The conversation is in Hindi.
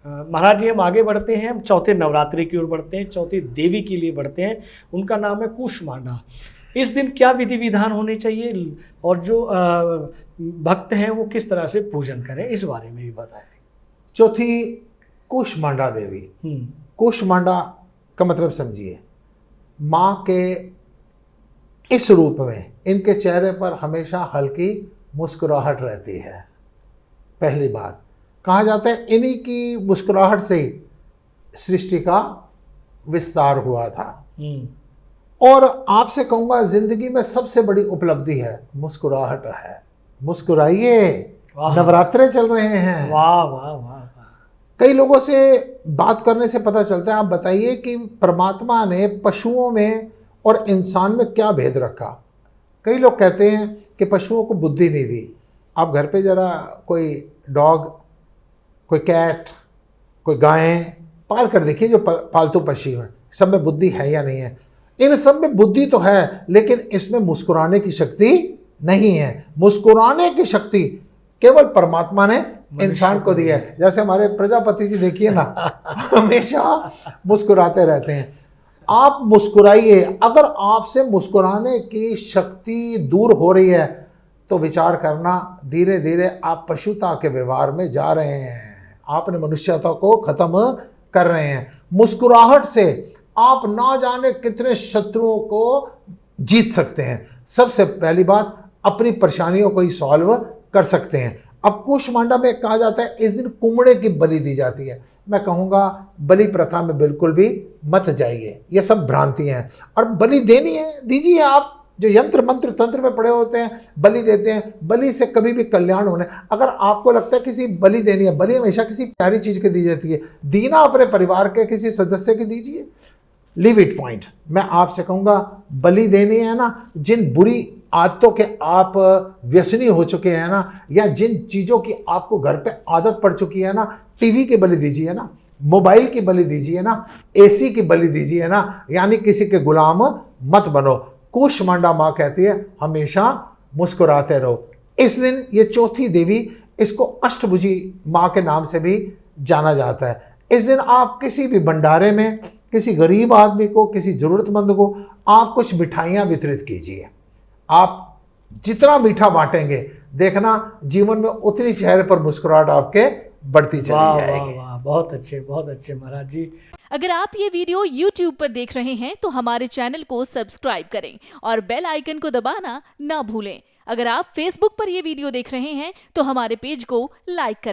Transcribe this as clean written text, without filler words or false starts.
महाराज जी हम आगे बढ़ते हैं, हम चौथे नवरात्रि की ओर बढ़ते हैं, चौथी देवी के लिए बढ़ते हैं। उनका नाम है कूष्मांडा। इस दिन क्या विधि विधान होने चाहिए और जो भक्त हैं वो किस तरह से पूजन करें, इस बारे में भी बताएं। चौथी कूष्मांडा देवी। कूष्मांडा का मतलब समझिए, माँ के इस रूप में इनके चेहरे पर हमेशा हल्की मुस्कुराहट रहती है। पहली बात, कहा जाता है इन्हीं की मुस्कुराहट से ही सृष्टि का विस्तार हुआ था। और आपसे कहूँगा जिंदगी में सबसे बड़ी उपलब्धि है मुस्कुराहट है। मुस्कुराइए, नवरात्रे चल रहे हैं। वाह वाह वाह। कई लोगों से बात करने से पता चलता है, आप बताइए कि परमात्मा ने पशुओं में और इंसान में क्या भेद रखा। कई लोग कहते हैं कि पशुओं को बुद्धि नहीं दी। आप घर पे ज़रा कोई डॉग, कोई कैट, कोई गायें पाल कर देखिए, जो पालतू पक्षी हैं, सब में बुद्धि है या नहीं है। इन सब में बुद्धि तो है, लेकिन इसमें मुस्कुराने की शक्ति नहीं है। मुस्कुराने की शक्ति केवल परमात्मा ने इंसान को दी है। जैसे हमारे प्रजापति जी देखिए ना, हमेशा मुस्कुराते रहते हैं। आप मुस्कुराइए। अगर आपसे मुस्कुराने की शक्ति दूर हो रही है तो विचार करना, धीरे धीरे आप पशुता के व्यवहार में जा रहे हैं। आपने मनुष्यता को खत्म कर रहे हैं। मुस्कुराहट से आप ना जाने कितने शत्रुओं को जीत सकते हैं। सबसे पहली बात, अपनी परेशानियों को ही सॉल्व कर सकते हैं। अब कूष्मांडा में कहा जाता है इस दिन कुम्हड़े की बलि दी जाती है। मैं कहूँगा बलि प्रथा में बिल्कुल भी मत जाइए, ये सब भ्रांतियाँ हैं। और बलि देनी है, दीजिए। आप जो यंत्र मंत्र तंत्र में पड़े होते हैं, बलि देते हैं, बलि से कभी भी कल्याण होने। अगर आपको लगता है किसी बलि देनी है, बलि हमेशा किसी प्यारी चीज़ की दी जाती है, दीना अपने परिवार के किसी सदस्य की दीजिए। Leave it point. मैं आपसे कहूँगा बलि देनी है ना, जिन बुरी आदतों के आप व्यसनी हो चुके हैं ना, या जिन चीज़ों की आपको घर पे आदत पड़ चुकी है ना, टीवी की बलि दीजिए ना, मोबाइल की बलि दीजिए ना, एसी की बलि दीजिए ना, यानी किसी के गुलाम मत बनो। कूष्मांडा माँ कहती है हमेशा मुस्कुराते रहो। इस दिन ये चौथी देवी, इसको अष्टभुजी माँ के नाम से भी जाना जाता है। इस दिन आप किसी भी भंडारे में किसी गरीब आदमी को, किसी ज़रूरतमंद को आप कुछ मिठाइयाँ वितरित कीजिए। आप जितना मीठा बांटेंगे, देखना जीवन में उतनी चेहरे पर मुस्कुराहट आपके बढ़ती चली जाएगी। वाह, बहुत अच्छे महाराज जी। अगर आप ये वीडियो YouTube पर देख रहे हैं तो हमारे चैनल को सब्सक्राइब करें और बेल आइकन को दबाना ना भूलें। अगर आप Facebook पर ये वीडियो देख रहे हैं तो हमारे पेज को लाइक करें।